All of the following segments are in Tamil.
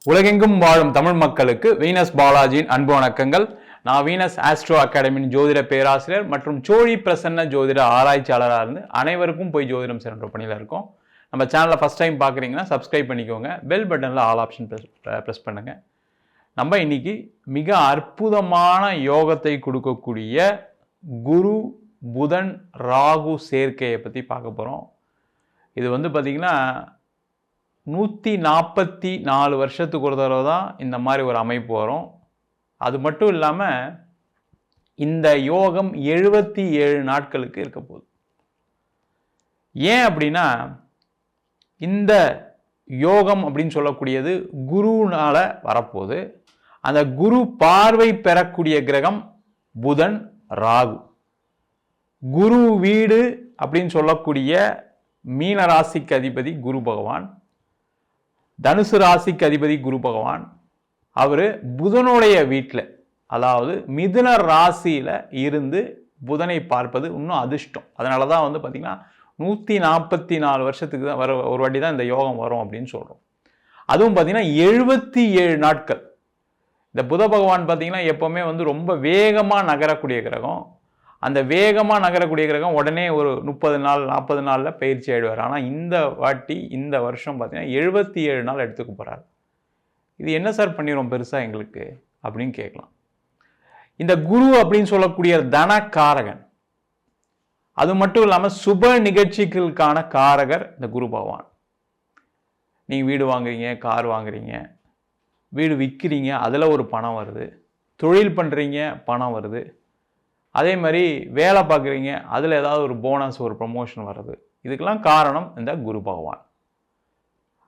உலகெங்கும் வாழும் தமிழ் மக்களுக்கு வீனஸ் பாலாஜியின் அன்பு வணக்கங்கள். நான் வீனஸ் ஆஸ்ட்ரோ அகாடமியின் ஜோதிட பேராசிரியர் மற்றும் சோழி பிரசன்ன ஜோதிட ஆராய்ச்சியாளராக இருந்து அனைவருக்கும் போய் ஜோதிடம் சென்ற பணியில் இருக்கோம். நம்ம சேனலை ஃபஸ்ட் டைம் பார்க்குறீங்கன்னா சப்ஸ்கிரைப் பண்ணிக்கோங்க, பெல் பட்டனில் ஆல் ஆப்ஷன் ப்ரெஸ் பண்ணுங்கள். நம்ம இன்னைக்கு மிக அற்புதமான யோகத்தை கொடுக்கக்கூடிய குரு புதன் ராகு சேர்க்கையை பற்றி பார்க்க போகிறோம். இது பார்த்திங்கன்னா 144 வருஷத்துக்கு ஒரு தடவை தான் இந்த மாதிரி ஒரு அமைப்பு வரும். அது மட்டும் இல்லாமல் இந்த யோகம் 77 நாட்களுக்கு இருக்க போகுது. ஏன் அப்படின்னா, இந்த யோகம் அப்படின்னு சொல்லக்கூடியது குருனால வரப்போகுது. அந்த குரு பார்வை பெறக்கூடிய கிரகம் புதன் ராகு. குரு வீடு அப்படின்னு சொல்லக்கூடிய மீன ராசிக்கு அதிபதி குரு பகவான், தனுசு ராசிக்கு அதிபதி குரு பகவான். அவர் புதனுடைய வீட்டில், அதாவது மிதுன ராசியில் இருந்து புதனை பார்ப்பது இன்னும் அதிர்ஷ்டம். அதனால தான் பார்த்திங்கன்னா 144 வருஷத்துக்கு தான் ஒரு வாட்டி தான் இந்த யோகம் வரும் அப்படின்னு சொல்கிறோம். அதுவும் பார்த்திங்கன்னா 77 நாட்கள். இந்த புத பகவான் பார்த்திங்கன்னா எப்போவுமே ரொம்ப வேகமாக நகரக்கூடிய கிரகம். அந்த வேகமாக நகரக்கூடிய கிரகம் உடனே ஒரு 30 நாள் 40 நாளில் பயிற்சி ஆகிடுவார். ஆனால் இந்த வாட்டி இந்த வருஷம் பார்த்திங்கன்னா 77 நாள் எடுத்துக்க போகிறார். இது என்ன சார் பண்ணிடும் பெருசாக எங்களுக்கு அப்படின்னு கேட்கலாம். இந்த குரு அப்படின்னு சொல்லக்கூடிய தனக்காரகன், அது மட்டும் இல்லாமல் சுப நிகழ்ச்சிகளுக்கான காரகர் இந்த குரு பகவான். நீங்கள் வீடு வாங்குறீங்க, கார் வாங்குறீங்க, வீடு விற்கிறீங்க, அதில் ஒரு பணம் வருது. தொழில் பண்ணுறீங்க, பணம் வருது. அதே மாதிரி வேலை பார்க்குறீங்க, அதில் ஏதாவது ஒரு போனஸ், ஒரு ப்ரமோஷன் வர்றது. இதுக்கெல்லாம் காரணம் இந்த குரு பகவான்.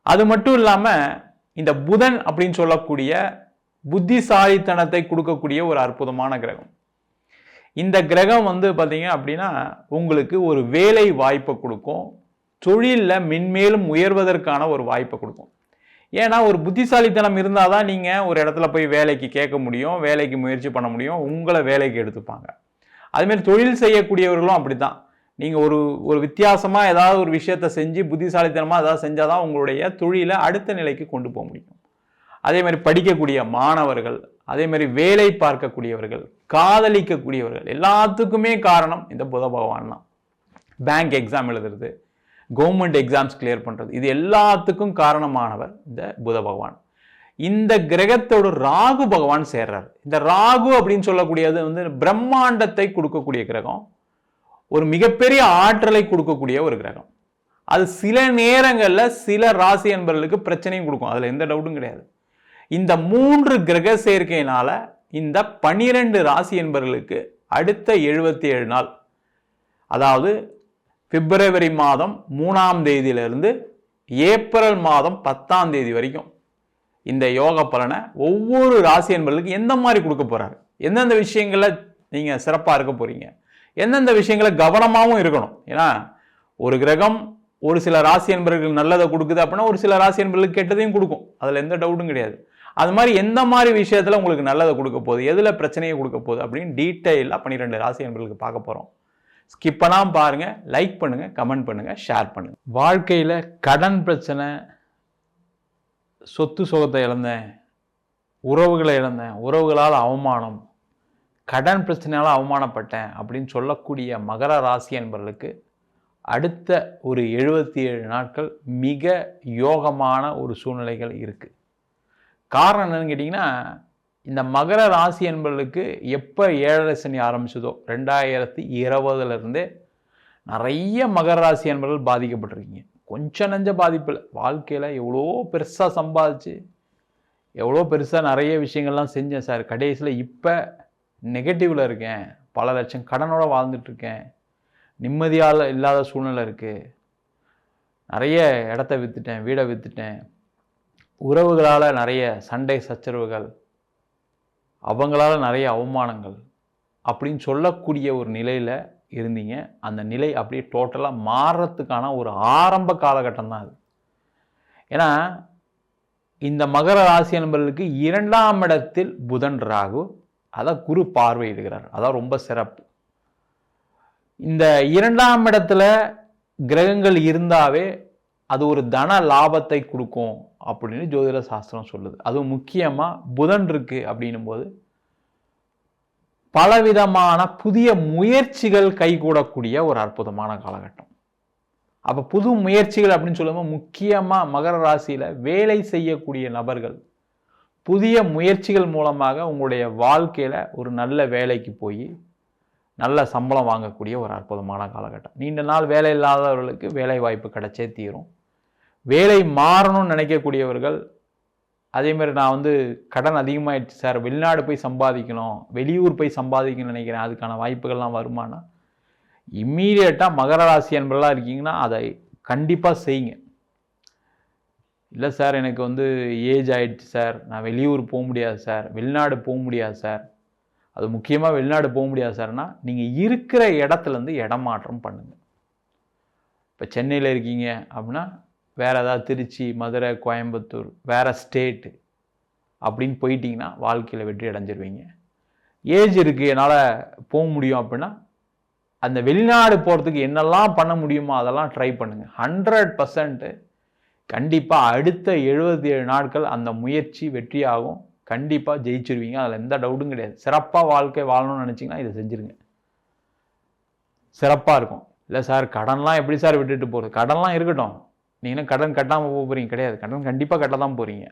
அது மட்டும் இல்லாமல் இந்த புதன் அப்படின்னு சொல்லக்கூடிய புத்திசாலித்தனத்தை கொடுக்கக்கூடிய ஒரு அற்புதமான கிரகம். இந்த கிரகம் பார்த்தீங்க அப்படின்னா உங்களுக்கு ஒரு வேலை வாய்ப்பை கொடுக்கும், தொழிலில் மென்மேலும் உயர்வதற்கான ஒரு வாய்ப்பை கொடுக்கும். ஏன்னா ஒரு புத்திசாலித்தனம் இருந்தால் தான் நீங்கள் ஒரு இடத்துல போய் வேலைக்கு கேட்க முடியும், வேலைக்கு முயற்சி பண்ண முடியும், உங்களை வேலைக்கு எடுத்துப்பாங்க. அதுமாரி தொழில் செய்யக்கூடியவர்களும் அப்படி தான். நீங்கள் ஒரு வித்தியாசமாக ஏதாவது ஒரு விஷயத்தை செஞ்சு புத்திசாலித்தனமாக ஏதாவது செஞ்சால் தான் உங்களுடைய தொழிலை அடுத்த நிலைக்கு கொண்டு போக முடியும். அதே மாதிரி படிக்கக்கூடிய மாணவர்கள், அதே மாதிரி வேலை பார்க்கக்கூடியவர்கள், காதலிக்கக்கூடியவர்கள், எல்லாத்துக்குமே காரணம் இந்த புத பகவான் தான். பேங்க் எக்ஸாம் எழுதுறது, கவர்மெண்ட் எக்ஸாம்ஸ் கிளியர் பண்ணுறது, இது எல்லாத்துக்கும் காரணமானவர் இந்த புத பகவான். இந்த கிரகத்தோடு ராகு பகவான் சேர்றார். இந்த ராகு அப்படின்னு சொல்லக்கூடியது பிரம்மாண்டத்தை கொடுக்கக்கூடிய கிரகம், ஒரு மிகப்பெரிய ஆற்றலை கொடுக்கக்கூடிய ஒரு கிரகம். அது சில நேரங்களில் சில ராசி என்பவர்களுக்கு பிரச்சனையும் கொடுக்கும், அதில் எந்த டவுட்டும் கிடையாது. இந்த 3 கிரக சேர்க்கையினால இந்த 12 ராசி என்பவர்களுக்கு அடுத்த 77 நாள், அதாவது பிப்ரவரி மாதம் 3ஆம் தேதியிலிருந்து ஏப்ரல் மாதம் 10ஆம் தேதி வரைக்கும் இந்த யோக பலனை ஒவ்வொரு ராசி என்பவர்களுக்கு எந்த மாதிரி கொடுக்க போறாரு, எந்தெந்த விஷயங்கள நீங்க சிறப்பாக இருக்க போறீங்க, எந்தெந்த விஷயங்களை கவனமாகவும் இருக்கணும். ஏன்னா ஒரு கிரகம் ஒரு சில ராசி என்பவர்களுக்கு நல்லதை கொடுக்குது அப்படின்னா ஒரு சில ராசி என்பவர்களுக்கு கெட்டதையும் கொடுக்கும், அதில் எந்த டவுட்டும் கிடையாது. அது மாதிரி எந்த மாதிரி விஷயத்தில் உங்களுக்கு நல்லதை கொடுக்க போகுது, எதில் பிரச்சனையை கொடுக்க போகுது அப்படின்னு டீட்டெயிலாக 12 ராசி என்பவர்களுக்கு பார்க்க போகிறோம். ஸ்கிப் பண்ணாமல் பாருங்க, லைக் பண்ணுங்க, கமெண்ட் பண்ணுங்க, ஷேர் பண்ணுங்க. வாழ்க்கையில் கடன் பிரச்சனை, சொத்து சுகத்தை இழந்தேன், உறவுகளை இழந்தேன், உறவுகளால் அவமானம், கடன் பிரச்சனையால் அவமானப்பட்டேன் அப்படின்னு சொல்லக்கூடிய மகர ராசி என்பவர்களுக்கு அடுத்த ஒரு 77 நாட்கள் மிக யோகமான ஒரு சூழ்நிலைகள் இருக்குது. காரணம் என்னன்னு கேட்டிங்கன்னா, இந்த மகர ராசி என்பவர்களுக்கு எப்போ 7.5 சனி ஆரம்பிச்சதோ 2020 நிறைய மகர ராசி என்பவர்கள் பாதிக்கப்பட்டிருக்கீங்க. கொஞ்சம் நஞ்ச பாதிப்பில் வாழ்க்கையில் எவ்வளோ பெருசாக சம்பாதிச்சு, எவ்வளோ பெருசாக நிறைய விஷயங்கள்லாம் செஞ்சேன் சார், கடைசியில் இப்போ நெகட்டிவில் இருக்கேன், பல லட்சம் கடனோட வாழ்ந்துட்டுருக்கேன், நிம்மதியால் இல்லாத சூழ்நிலை இருக்குது, நிறைய இடத்த விற்றுட்டேன், வீடை விற்றுட்டேன், உறவுகளால் நிறைய சண்டை சச்சரவுகள், அவங்களால நிறைய அவமானங்கள் அப்படின்னு சொல்லக்கூடிய ஒரு நிலையில் இருந்தீங்க. அந்த நிலை அப்படியே டோட்டலாக மாறுறதுக்கான ஒரு ஆரம்ப காலகட்டம் தான் அது. ஏன்னா இந்த மகர ராசி என்பவர்களுக்கு 2ஆம் இடத்தில் புதன் ராகு, அதான் குரு பார்வையிடுகிறார், அதான் ரொம்ப சிறப்பு. இந்த 2ஆம் இடத்துல கிரகங்கள் இருந்தாவே அது ஒரு தன லாபத்தை கொடுக்கும் அப்படின்னு ஜோதிட சாஸ்திரம் சொல்லுது. அதுவும் முக்கியமாக புதன் இருக்கு அப்படின்னும் போது பலவிதமான புதிய முயற்சிகள் கைகூடக்கூடிய ஒரு அற்புதமான காலகட்டம். அப்போ புது முயற்சிகள் அப்படின்னு சொல்லும்போது முக்கியமாக மகர ராசியில் வேலை செய்யக்கூடிய நபர்கள் புதிய முயற்சிகள் மூலமாக உங்களுடைய வாழ்க்கையில் ஒரு நல்ல வேலைக்கு போய் நல்ல சம்பளம் வாங்கக்கூடிய ஒரு அற்புதமான காலகட்டம். நீண்ட நாள் வேலை இல்லாதவர்களுக்கு வேலை வாய்ப்பு கிடைச்சே தீரும். வேலை மாறணும்னு நினைக்கக்கூடியவர்கள், அதே மாதிரி நான் கடன் அதிகமாகிடுச்சு சார், வெளிநாடு போய் சம்பாதிக்கணும், வெளியூர் போய் சம்பாதிக்கணும்னு நினைக்கிறேன், அதுக்கான வாய்ப்புகள்லாம் வருமானா இம்மீடியட்டாக மகர ராசி என்பதெல்லாம் இருக்கீங்கன்னா அதை கண்டிப்பாக செய்யுங்க. இல்லை சார் எனக்கு ஏஜ் ஆகிடுச்சு சார், நான் வெளியூர் போக முடியாது சார், வெளிநாடு போக முடியாது சார், அது முக்கியமாக வெளிநாடு போக முடியாது சார்னா நீங்கள் இருக்கிற இடத்துலேருந்து இடமாற்றம் பண்ணுங்கள். இப்போ சென்னையில் இருக்கீங்க அப்படின்னா வேறு ஏதாவது திருச்சி, மதுரை, கோயம்புத்தூர், வேறு ஸ்டேட்டு அப்படின்னு போயிட்டீங்கன்னா வாழ்க்கையில் வெற்றி அடைஞ்சிருவீங்க. ஏஜ் இருக்குது என்னால் போக முடியும் அப்படின்னா அந்த வெளிநாடு போகிறதுக்கு என்னெல்லாம் பண்ண முடியுமோ அதெல்லாம் ட்ரை பண்ணுங்கள். 100% கண்டிப்பாக அடுத்த 77 நாட்கள் அந்த முயற்சி வெற்றியாகும். கண்டிப்பாக ஜெயிச்சிருவீங்க, அதில் எந்த டவுட்டும் கிடையாது. சிறப்பாக வாழ்க்கை வாழணும்னு நினச்சிங்கன்னா இதை செஞ்சுருங்க, சிறப்பாக இருக்கும். இல்லை சார் கடன்லாம் எப்படி சார் விட்டுட்டு போகிறது? கடன்லாம் இருக்கட்டும், நீங்கள் கடன் கட்டாமல் போக போகிறீங்க கிடையாது, கடன் கண்டிப்பாக கட்ட தான் போகிறீங்க.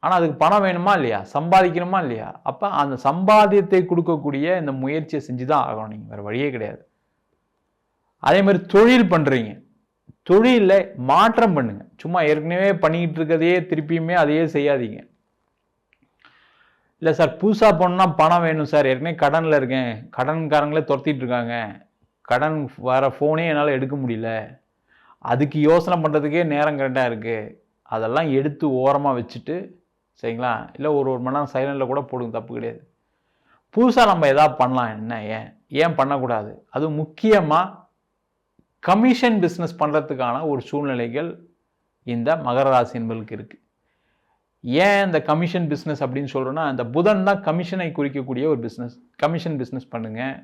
ஆனால் அதுக்கு பணம் வேணுமா இல்லையா, சம்பாதிக்கணுமா இல்லையா? அப்போ அந்த சம்பாத்தியத்தை கொடுக்கக்கூடிய இந்த முயற்சியை செஞ்சு தான் ஆகணும், நீங்கள் வேறு வழியே கிடையாது. அதே மாதிரி தொழில் பண்ணுறீங்க, தொழிலில் மாற்றம் பண்ணுங்க. சும்மா ஏற்கனவே பண்ணிக்கிட்டு இருக்கிறதையே திருப்பியுமே அதையே செய்யாதீங்க. இல்லை சார் புதுசாக போனோம்னா பணம் வேணும் சார், ஏற்கனவே கடனில் இருக்கேன், கடன்காரங்களே துரத்திட்டு இருக்காங்க, கடன் வர ஃபோனே என்னால் எடுக்க முடியல, அதுக்கு யோசனை பண்ணுறதுக்கே நேரம் கரெக்டாக இருக்குது, அதெல்லாம் எடுத்து ஓரமாக வச்சுட்டு சரிங்களா, இல்லை ஒரு மணி நேரம் சைலண்டில் கூட போடுங்க, தப்பு கிடையாது. புதுசாக நம்ம எதாவது பண்ணலாம், என்ன ஏன் பண்ணக்கூடாது? அதுவும் முக்கியமாக கமிஷன் பிஸ்னஸ் பண்ணுறதுக்கான ஒரு சூழ்நிலைகள் இந்த மகர ராசி என்பதுக்கு இருக்குது. ஏன் இந்த கமிஷன் பிஸ்னஸ் அப்படின்னு சொல்கிறோன்னா, அந்த புதன் தான் கமிஷனை குறிக்கக்கூடிய ஒரு பிஸ்னஸ். கமிஷன் பிஸ்னஸ் பண்ணுங்கள்,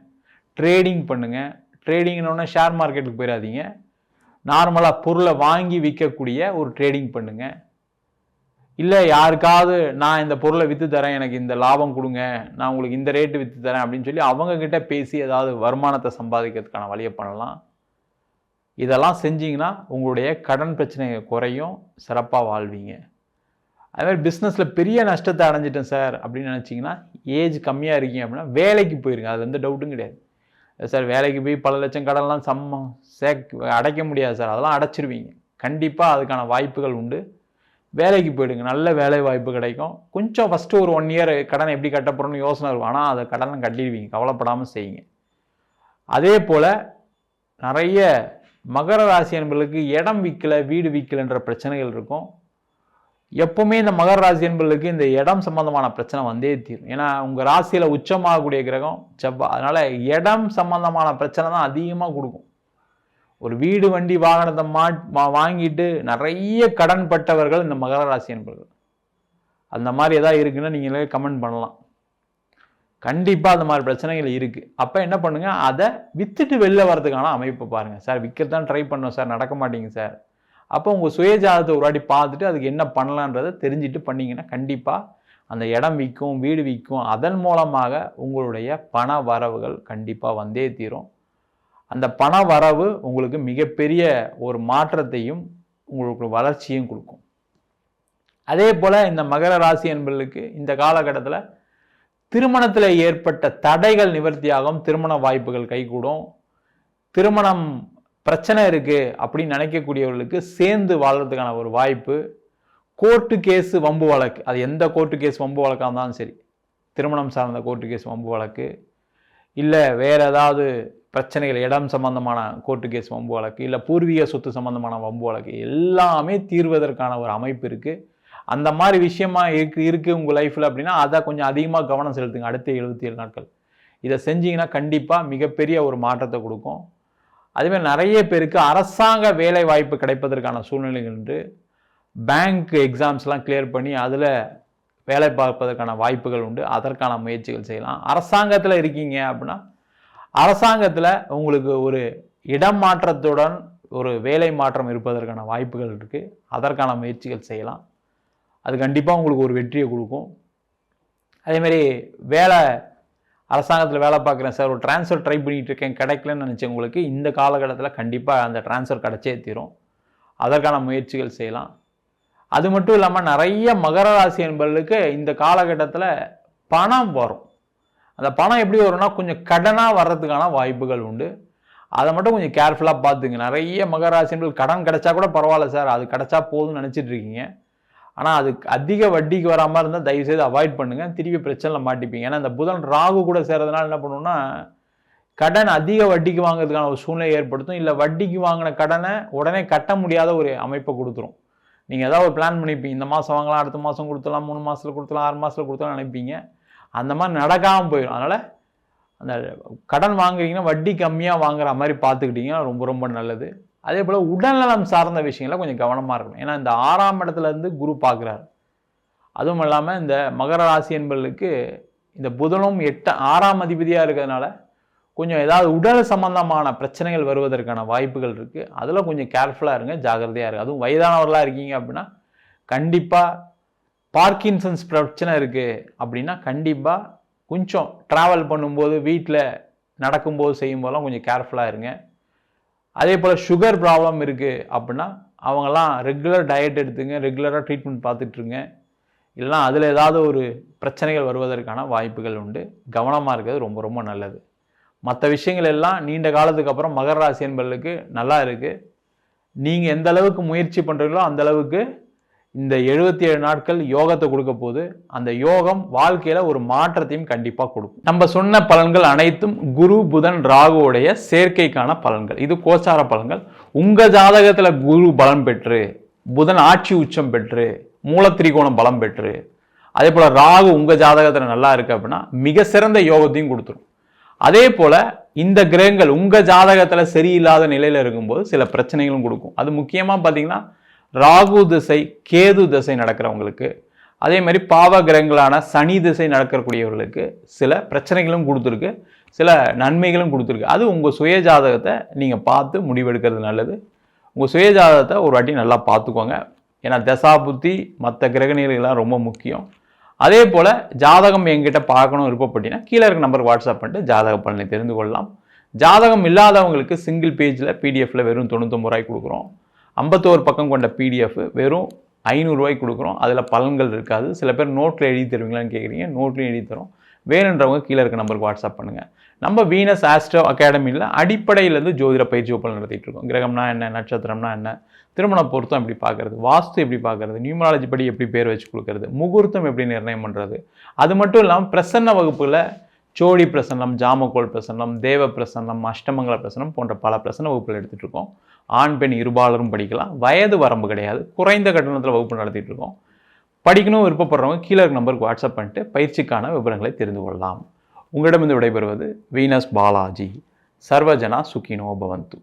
ட்ரேடிங் பண்ணுங்கள். ட்ரேடிங்னோடனே ஷேர் மார்க்கெட்டுக்கு போயிடாதீங்க, நார்மலாக பொருளை வாங்கி விற்கக்கூடிய ஒரு ட்ரேடிங் பண்ணுங்கள். இல்லை யாருக்காவது நான் இந்த பொருளை விற்று தரேன், எனக்கு இந்த லாபம் கொடுங்க, நான் உங்களுக்கு இந்த ரேட்டு விற்று தரேன் அப்படின்னு சொல்லி அவங்கக்கிட்ட பேசி ஏதாவது வருமானத்தை சம்பாதிக்கிறதுக்கான வழியை பண்ணலாம். இதெல்லாம் செஞ்சிங்கன்னா உங்களுடைய கடன் பிரச்சனை குறையும், சிறப்பாக வாழ்வீங்க. அதுமாதிரி பிஸ்னஸில் பெரிய நஷ்டத்தை அடைஞ்சிட்டேன் சார் அப்படின்னு நினச்சிங்கன்னா, ஏஜ் கம்மியாக இருக்கீங்க அப்படின்னா வேலைக்கு போயிருங்க, அது எந்த டவுட்டும் கிடையாது. சார் வேலைக்கு போய் பல லட்சம் கடன்லாம் அடைக்க முடியாது சார், அதெல்லாம் அடைச்சிருவீங்க. கண்டிப்பாக அதுக்கான வாய்ப்புகள் உண்டு. வேலைக்கு போயிடுங்க, நல்ல வேலை வாய்ப்பு கிடைக்கும். கொஞ்சம் ஃபஸ்ட்டு ஒரு 1 இயர் கடனை எப்படி கட்ட போகிறோன்னு யோசனை இருக்கும், ஆனால் அதை கடனை கட்டிடுவீங்க, கவலைப்படாமல் செய்யுங்க. அதே போல் நிறைய மகர ராசி என்பவர்களுக்கு இடம் விற்கல, வீடு விற்கலன்ற பிரச்சனைகள் இருக்கும். எப்பவுமே இந்த மகர ராசி என்பவர்களுக்கு இந்த இடம் சம்பந்தமான பிரச்சனை வந்தே தீரும். ஏன்னா உங்கள் ராசியில் உச்சமாகக்கூடிய கிரகம் செவ்வாய், அதனால் இடம் சம்பந்தமான பிரச்சனை தான் அதிகமாக கொடுக்கும். ஒரு வீடு வண்டி வாகனத்தை வாங்கிட்டு நிறைய கடன் பட்டவர்கள் இந்த மகர ராசி என்பவர்கள். அந்த மாதிரி எதாவது இருக்குன்னா நீங்களே கமெண்ட் பண்ணலாம். கண்டிப்பாக அந்த மாதிரி பிரச்சனைகள் இருக்குது. அப்போ என்ன பண்ணுங்கள், அதை விற்றுட்டு வெளில வரதுக்கான அமைப்பை பாருங்கள். சார் விற்கத்தான் ட்ரை பண்ணோம் சார், நடக்க மாட்டேங்க சார். அப்போ உங்கள் சுயஜாதத்தை ஒரு வாட்டி பார்த்துட்டு அதுக்கு என்ன பண்ணலான்றதை தெரிஞ்சுட்டு பண்ணிங்கன்னா கண்டிப்பாக அந்த இடம் விற்கும், வீடு விற்கும். அதன் மூலமாக உங்களுடைய பண வரவுகள் கண்டிப்பாக வந்தே தீரும். அந்த பண வரவு உங்களுக்கு மிகப்பெரிய ஒரு மாற்றத்தையும் உங்களுக்கு வளர்ச்சியும் கொடுக்கும். அதே போல் இந்த மகர ராசி என்பவர்களுக்கு இந்த காலகட்டத்தில் திருமணத்தில் ஏற்பட்ட தடைகள் நிவர்த்தியாகும், திருமண வாய்ப்புகள் கைகூடும். திருமணம் பிரச்சனை இருக்குது அப்படின்னு நினைக்கக்கூடியவர்களுக்கு சேர்ந்து வாழ்கிறதுக்கான ஒரு வாய்ப்பு. கோர்ட்டு கேஸு வம்பு வழக்கு, அது எந்த கோர்ட்டு கேஸ் வம்பு வழக்காக இருந்தாலும் சரி, திருமணம் சார்ந்த கோர்ட்டு கேஸ் வம்பு வழக்கு, இல்லை வேறு ஏதாவது பிரச்சனைகள் இடம் சம்பந்தமான கோர்ட்டு கேஸ் வம்பு வழக்கு, இல்லை பூர்வீக சொத்து சம்பந்தமான வம்பு வழக்கு, எல்லாமே தீர்வதற்கான ஒரு அமைப்பு இருக்குது. அந்த மாதிரி விஷயமா இருக்குது உங்கள் லைஃப்பில் அப்படின்னா அதை கொஞ்சம் அதிகமாக கவனம் செலுத்துங்க அடுத்த 77 நாட்கள். இதை செஞ்சீங்கன்னா கண்டிப்பாக மிகப்பெரிய ஒரு மாற்றத்தை கொடுக்கும். அதேமாதிரி நிறைய பேருக்கு அரசாங்க வேலை வாய்ப்பு கிடைப்பதற்கான சூழ்நிலைகள் உண்டு. பேங்க் எக்ஸாம்ஸ்லாம் கிளியர் பண்ணி அதில் வேலை பார்ப்பதற்கான வாய்ப்புகள் உண்டு, அதற்கான முயற்சிகள் செய்யலாம். அரசாங்கத்தில் இருக்கீங்க அப்படின்னா அரசாங்கத்தில் உங்களுக்கு ஒரு இடம் மாற்றத்துடன் ஒரு வேலை மாற்றம் இருப்பதற்கான வாய்ப்புகள் இருக்குது. அதற்கான முயற்சிகள் செய்யலாம். அது கண்டிப்பாக உங்களுக்கு ஒரு வெற்றியை கொடுக்கும். அதேமாரி வேலை அரசாங்கத்தில் வேலை பார்க்குறேன் சார், ஒரு ட்ரான்ஸ்ஃபர் ட்ரை பண்ணிகிட்டு இருக்கேன், கிடைக்கலன்னு நினச்சவங்களுக்கு இந்த காலகட்டத்தில் கண்டிப்பாக அந்த ட்ரான்ஸ்ஃபர் கிடைச்சே தீரும். அதற்கான முயற்சிகள் செய்யலாம். அது மட்டும் இல்லாமல் நிறைய மகர ராசி என்பவர்களுக்கு இந்த காலகட்டத்தில் பணம் வரும். அந்த பணம் எப்படி வரும்னா கொஞ்சம் கடனாக வர்றதுக்கான வாய்ப்புகள் உண்டு. அதை மட்டும் கொஞ்சம் கேர்ஃபுல்லாக பார்த்துங்க. நிறைய மகர ராசி என்பவர்கள் கடன் கிடைச்சா கூட பரவாயில்ல சார், அது கிடைச்சா போதும்னு நினச்சிட்டு இருக்கீங்க. ஆனால் அது அதிக வட்டிக்கு வராமல் இருந்தால் தயவுசெய்து அவாய்ட் பண்ணுங்கள். திருப்பி பிரச்சனையில் மாட்டிப்பீங்க. ஏன்னா இந்த புதன் ராகு கூட சேர்றதுனால என்ன பண்ணுன்னா கடன் அதிக வட்டிக்கு வாங்குறதுக்கான ஒரு சூழ்நிலை ஏற்படுத்தும். இல்லை வட்டிக்கு வாங்கின கடனை உடனே கட்ட முடியாத ஒரு அமைப்பை கொடுத்துரும். நீங்கள் ஏதாவது ஒரு பிளான் பண்ணிப்பீங்க, இந்த மாதம் வாங்கலாம், அடுத்த மாதம் கொடுத்துலாம், 3 மாதத்தில் கொடுத்துலாம், 6 மாதத்தில் கொடுத்துலாம் நினைப்பீங்க. அந்த மாதிரி நடக்காமல் போயிடும். அதனால் அந்த கடன் வாங்குறீங்கன்னா வட்டி கம்மியாக வாங்குற மாதிரி பார்த்துக்கிட்டிங்கன்னா ரொம்ப ரொம்ப நல்லது. அதே போல் உடல்நலம் சார்ந்த விஷயங்கள கொஞ்சம் கவனமாக இருக்கணும். ஏன்னா இந்த 6ஆம் இடத்துலேருந்து குரு பார்க்குறாரு. அதுவும் இல்லாமல் இந்த மகர ராசி என்பவர்களுக்கு இந்த புதனும் 6ஆம் அதிபதியாக இருக்கிறதுனால கொஞ்சம் ஏதாவது உடல் சம்பந்தமான பிரச்சனைகள் வருவதற்கான வாய்ப்புகள் இருக்குது. அதில் கொஞ்சம் கேர்ஃபுல்லாக இருங்க, ஜாகிரதையாக இருங்க. அதுவும் வயதானவர்களாக இருக்கீங்க அப்படின்னா கண்டிப்பாக பார்க்கின்சன்ஸ் பிரச்சனை இருக்குது அப்படின்னா கண்டிப்பாக கொஞ்சம் ட்ராவல் பண்ணும்போது, வீட்டில் நடக்கும்போது, செய்யும்போதெல்லாம் கொஞ்சம் கேர்ஃபுல்லாக இருங்க. அதே போல் சுகர் ப்ராப்ளம் இருக்குது அப்படின்னா அவங்கெல்லாம் ரெகுலர் டயட் எடுத்துங்க, ரெகுலராக ட்ரீட்மெண்ட் பார்த்துட்ருங்க. இல்லைனா அதில் ஏதாவது ஒரு பிரச்சனைகள் வருவதற்கான வாய்ப்புகள் உண்டு. கவனமாக இருக்கிறது ரொம்ப ரொம்ப நல்லது. மற்ற விஷயங்கள் எல்லாம் நீண்ட காலத்துக்கு அப்புறம் மகர ராசி என்பவர்களுக்கு நல்லா இருக்குது. நீங்கள் எந்த அளவுக்கு முயற்சி பண்ணுறீங்களோ அந்த அளவுக்கு இந்த 77 நாட்கள் யோகத்தை கொடுக்க போது அந்த யோகம் வாழ்க்கையில் ஒரு மாற்றத்தையும் கண்டிப்பாக கொடுக்கும். நம்ம சொன்ன பலன்கள் அனைத்தும் குரு புதன் ராகுவோடைய சேர்க்கைக்கான பலன்கள். இது கோச்சார பலன்கள். உங்கள் ஜாதகத்தில் குரு பலம் பெற்று, புதன் ஆட்சி உச்சம் பெற்று, மூலத்திரிகோணம் பலம் பெற்று, அதே போல் ராகு உங்கள் ஜாதகத்தில் நல்லா இருக்குது அப்படின்னா மிக சிறந்த யோகத்தையும் கொடுத்துரும். அதே போல் இந்த கிரகங்கள் உங்கள் ஜாதகத்தில் சரியில்லாத நிலையில் இருக்கும்போது சில பிரச்சனைகளும் கொடுக்கும். அது முக்கியமாக பார்த்தீங்கன்னா ராகு திசை, கேது திசை நடக்கிறவங்களுக்கு, அதே மாதிரி பாவ கிரகங்களான சனி திசை நடக்கக்கூடியவர்களுக்கு சில பிரச்சனைகளும் கொடுத்துருக்கு, சில நன்மைகளும் கொடுத்துருக்கு. அது உங்கள் சுய ஜாதகத்தை நீங்கள் பார்த்து முடிவெடுக்கிறது நல்லது. உங்கள் சுய ஜாதகத்தை ஒரு வாட்டி நல்லா பார்த்துக்கோங்க. ஏன்னா தசா புத்தி மற்ற கிரகநிலைகள்லாம் ரொம்ப முக்கியம். அதே போல் ஜாதகம் என்கிட்ட பார்க்கணும் விருப்பப்பட்டீங்கன்னா கீழே இருக்க நம்பருக்கு வாட்ஸ்அப் பண்ணிட்டு ஜாதக பலனை தெரிந்து கொள்ளலாம். ஜாதகம் இல்லாதவங்களுக்கு சிங்கிள் பேஜில் பிடிஎஃப்பில் வெறும் 99 ரூபாய்க்கு கொடுக்குறோம். 51 பக்கம் கொண்ட பிடிஎஃப் வெறும் 500 ரூபாய்க்கு கொடுக்குறோம். அதில் பலன்கள் இருக்காது. சில பேர் நோட்டில் எழுதி தருவீங்களான்னு கேட்குறீங்க. நோட்லையும் எழுதி தரோம். வேணுன்றவங்க கீழே இருக்க நம்பருக்கு வாட்ஸ்அப் பண்ணுங்கள். நம்ம வீனஸ் ஆஸ்ட்ரோ அகாடமியில் அடிப்படையிலேருந்து ஜோதிட பயிற்சி வகுப்புகள் நடத்திட்டு இருக்கோம். கிரகம்னா என்ன, நட்சத்திரம்னா என்ன, திருமண பொருத்தம் எப்படி பார்க்குறது, வாஸ்து எப்படி பார்க்குறது, நியூமராலஜி படி எப்படி பேர் வச்சு கொடுக்குறது, முகூர்த்தம் எப்படி நிர்ணயம் பண்ணுறது, அது மட்டும் இல்லாமல் பிரசன்ன வகுப்பில் சோழி பிரசன்னம், ஜாமக்கோள் பிரசன்னம், தேவ பிரசன்னம், அஷ்டமங்கல பிரசன்னம் போன்ற பல பிரசன்ன வகுப்புகள் எடுத்துகிட்டு இருக்கோம். ஆண் பெண் இருபாலரும் படிக்கலாம். வயது வரம்பு கிடையாது. குறைந்த கட்டணத்தில் வகுப்பு நடத்திட்டு இருக்கோம். படிக்கணும் விருப்பப்படுறவங்க கீழே இருக்க நம்பருக்கு வாட்ஸ்அப் பண்ணிட்டு பயிற்சிக்கான விவரங்களை தெரிந்து கொள்ளலாம். உங்களிடமிருந்து விடைபெறுவது வீனஸ் பாலாஜி. சர்வஜனா சுகினோ பவந்து.